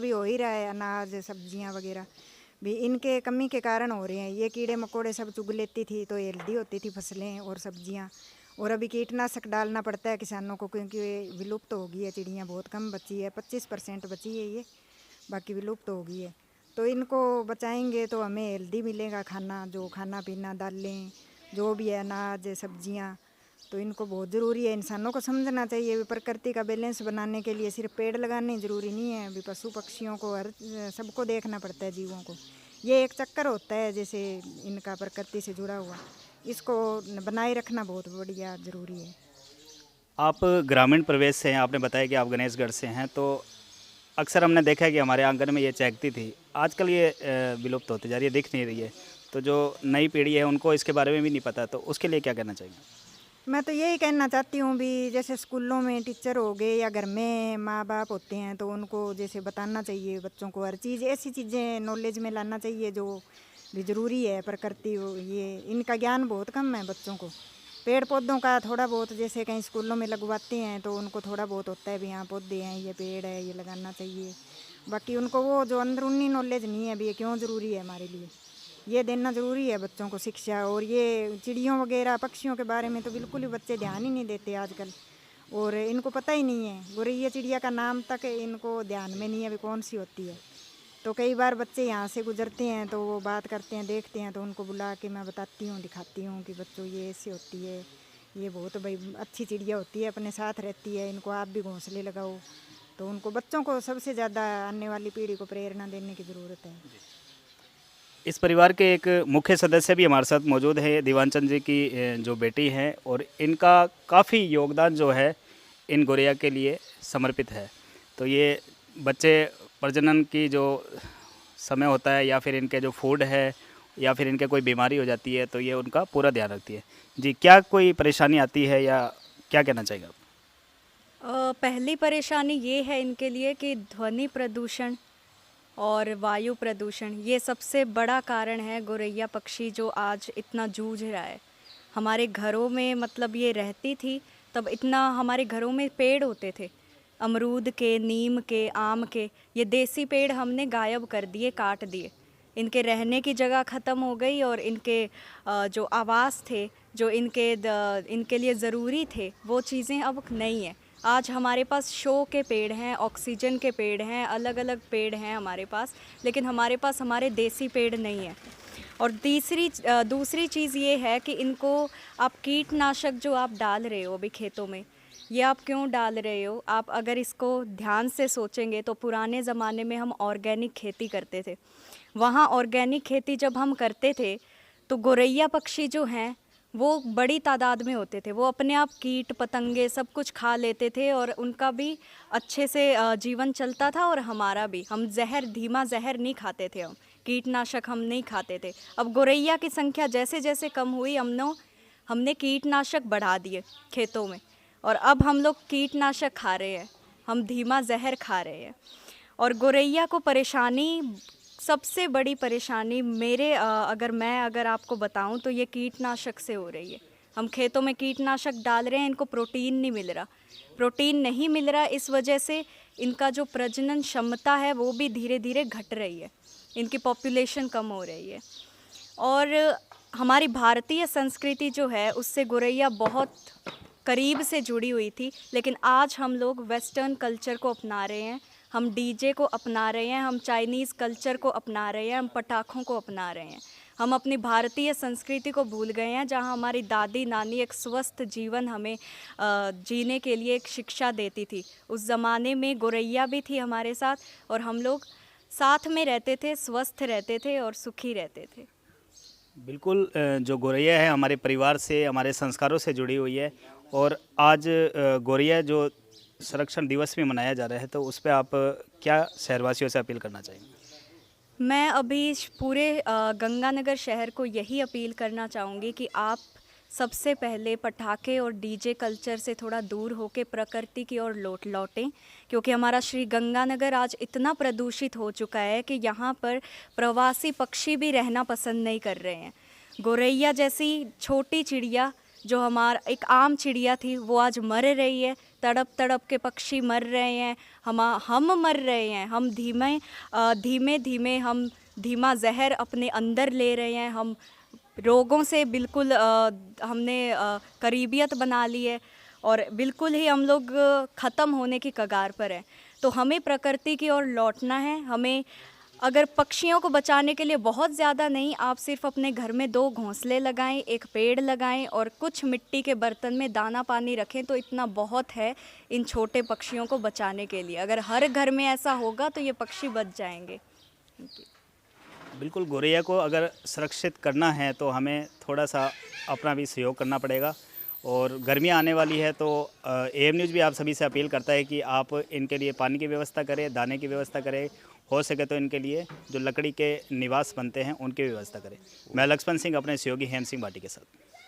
भी हो ही रहा है, अनाज सब्जियां वगैरह भी इनके कमी के कारण हो रहे हैं। ये कीड़े मकोड़े सब चुग लेती थी तो हेल्दी होती थी फसलें और सब्जियां। और अभी कीटनाशक डालना पड़ता है किसानों को, क्योंकि ये विलुप्त हो गई है चिड़ियाँ, बहुत कम बची है, 25% बची है ये, बाकी विलुप्त हो गई है। तो इनको बचाएंगे तो हमें हेल्दी मिलेगा खाना, जो खाना पीना दालें जो भी है अनाज सब्जियां। तो इनको बहुत ज़रूरी है, इंसानों को समझना चाहिए भी प्रकृति का बैलेंस बनाने के लिए सिर्फ पेड़ लगाने ज़रूरी नहीं है, भी पशु पक्षियों को हर सबको देखना पड़ता है, जीवों को। ये एक चक्कर होता है जैसे इनका प्रकृति से जुड़ा हुआ, इसको बनाए रखना बहुत बढ़िया ज़रूरी है। आप ग्रामीण प्रवेश से हैं, आपने बताया कि आप गणेशगढ़ से हैं, तो अक्सर हमने देखा है कि हमारे आंगन में ये चहकती थी। आजकल ये विलुप्त होती जा रही है, दिख नहीं रही है। तो जो नई पीढ़ी है उनको इसके बारे में भी नहीं पता, तो उसके लिए क्या कहना चाहिए? मैं तो यही कहना चाहती हूँ भी जैसे स्कूलों में टीचर हो गए या घर में माँ बाप होते हैं तो उनको जैसे बताना चाहिए बच्चों को, हर चीज़ ऐसी चीज़ें नॉलेज में लाना चाहिए जो भी ज़रूरी है। प्रकृति ये इनका ज्ञान बहुत कम है बच्चों को। पेड़ पौधों का थोड़ा बहुत जैसे कहीं स्कूलों में लगवाते हैं तो उनको थोड़ा बहुत होता है भी हाँ पौधे हैं, ये पेड़ है, ये लगाना चाहिए। बाकी उनको वो जो अंदरूनी नॉलेज नहीं है भी ये क्यों ज़रूरी है हमारे लिए, ये देना ज़रूरी है बच्चों को शिक्षा। और ये चिड़ियों वगैरह पक्षियों के बारे में तो बिल्कुल ही बच्चे ध्यान ही नहीं देते आजकल, और इनको पता ही नहीं है, गौरैया चिड़िया का नाम तक इनको ध्यान में नहीं है अभी कौन सी होती है। तो कई बार बच्चे यहाँ से गुजरते हैं तो वो बात करते हैं, देखते हैं, तो उनको बुला के मैं बताती हूँ, दिखाती हूँ कि बच्चों ये ऐसी होती है, ये बहुत भाई अच्छी चिड़िया होती है, अपने साथ रहती है, इनको आप भी घोंसले लगाओ। तो उनको बच्चों को सबसे ज़्यादा आने वाली पीढ़ी को प्रेरणा देने की ज़रूरत है। इस परिवार के एक मुख्य सदस्य भी हमारे साथ मौजूद है, दीवानचंद जी की जो बेटी हैं, और इनका काफ़ी योगदान जो है इन गौरैया के लिए समर्पित है। तो ये बच्चे प्रजनन की जो समय होता है या फिर इनके जो फूड है या फिर इनके कोई बीमारी हो जाती है तो ये उनका पूरा ध्यान रखती है। जी, क्या कोई परेशानी आती है या क्या कहना चाहिए आप? पहली परेशानी ये है इनके लिए कि ध्वनि प्रदूषण और वायु प्रदूषण ये सबसे बड़ा कारण है गौरैया पक्षी जो आज इतना जूझ रहा है। हमारे घरों में मतलब ये रहती थी तब इतना हमारे घरों में पेड़ होते थे, अमरूद के, नीम के, आम के। ये देसी पेड़ हमने गायब कर दिए, काट दिए। इनके रहने की जगह ख़त्म हो गई और इनके जो आवास थे, जो इनके लिए ज़रूरी थे, वो चीज़ें अब नहीं है। आज हमारे पास शो के पेड़ हैं, ऑक्सीजन के पेड़ हैं, अलग अलग पेड़ हैं हमारे पास, लेकिन हमारे पास हमारे देसी पेड़ नहीं है। और दूसरी चीज़ ये है कि इनको आप कीटनाशक जो आप डाल रहे हो अभी खेतों में, ये आप क्यों डाल रहे हो? आप अगर इसको ध्यान से सोचेंगे तो पुराने ज़माने में हम ऑर्गेनिक खेती करते थे। वहाँ ऑर्गेनिक खेती जब हम करते थे तो गौरैया पक्षी जो हैं वो बड़ी तादाद में होते थे। वो अपने आप कीट पतंगे सब कुछ खा लेते थे और उनका भी अच्छे से जीवन चलता था और हमारा भी। हम धीमा जहर नहीं खाते थे, हम कीटनाशक हम नहीं खाते थे। अब गौरैया की संख्या जैसे जैसे कम हुई हमने कीटनाशक बढ़ा दिए खेतों में, और अब हम लोग कीटनाशक खा रहे हैं, हम धीमा जहर खा रहे हैं। और गौरैया को परेशानी, सबसे बड़ी परेशानी अगर आपको बताऊं तो ये कीटनाशक से हो रही है। हम खेतों में कीटनाशक डाल रहे हैं, इनको प्रोटीन नहीं मिल रहा। प्रोटीन नहीं मिल रहा, इस वजह से इनका जो प्रजनन क्षमता है वो भी धीरे धीरे घट रही है, इनकी पॉपुलेशन कम हो रही है। और हमारी भारतीय संस्कृति जो है उससे गौरैया बहुत करीब से जुड़ी हुई थी, लेकिन आज हम लोग वेस्टर्न कल्चर को अपना रहे हैं, हम डीजे को अपना रहे हैं, हम चाइनीज़ कल्चर को अपना रहे हैं, हम पटाखों को अपना रहे हैं। हम अपनी भारतीय संस्कृति को भूल गए हैं, जहां हमारी दादी नानी एक स्वस्थ जीवन हमें जीने के लिए एक शिक्षा देती थी। उस ज़माने में गौरैया भी थी हमारे साथ और हम लोग साथ में रहते थे, स्वस्थ रहते थे और सुखी रहते थे। बिल्कुल, जो गौरैया है हमारे परिवार से, हमारे संस्कारों से जुड़ी हुई है। और आज गौरैया जो संरक्षण दिवस भी मनाया जा रहा है, तो उस पे आप क्या शहरवासियों से अपील करना चाहेंगे? मैं अभी पूरे गंगानगर शहर को यही अपील करना चाहूँगी कि आप सबसे पहले पटाखे और डीजे कल्चर से थोड़ा दूर होकर प्रकृति की ओर लौटें, क्योंकि हमारा श्री गंगानगर आज इतना प्रदूषित हो चुका है कि यहाँ पर प्रवासी पक्षी भी रहना पसंद नहीं कर रहे हैं। गौरैया जैसी छोटी चिड़िया जो हमारा एक आम चिड़िया थी वो आज मर रही है, तड़प तड़प के पक्षी मर रहे हैं, हम मर रहे हैं, हम धीमे धीमे हम धीमा जहर अपने अंदर ले रहे हैं, हम रोगों से बिल्कुल हमने करीबियत बना ली है और बिल्कुल ही हम लोग ख़त्म होने की कगार पर हैं। तो हमें प्रकृति की ओर लौटना है। हमें अगर पक्षियों को बचाने के लिए बहुत ज़्यादा नहीं, आप सिर्फ अपने घर में 2 घोंसले लगाएं, एक पेड़ लगाएं और कुछ मिट्टी के बर्तन में दाना पानी रखें, तो इतना बहुत है इन छोटे पक्षियों को बचाने के लिए। अगर हर घर में ऐसा होगा तो ये पक्षी बच जाएंगे। बिल्कुल, गौरैया को अगर सुरक्षित करना है तो हमें थोड़ा सा अपना भी सहयोग करना पड़ेगा। और गर्मियाँ आने वाली है तो AM न्यूज़ भी आप सभी से अपील करता है कि आप इनके लिए पानी की व्यवस्था करें, दाने की व्यवस्था करें, हो सके तो इनके लिए जो लकड़ी के निवास बनते हैं उनकी व्यवस्था करें। मैं लक्ष्मण सिंह अपने सहयोगी हेम सिंह भाटी के साथ।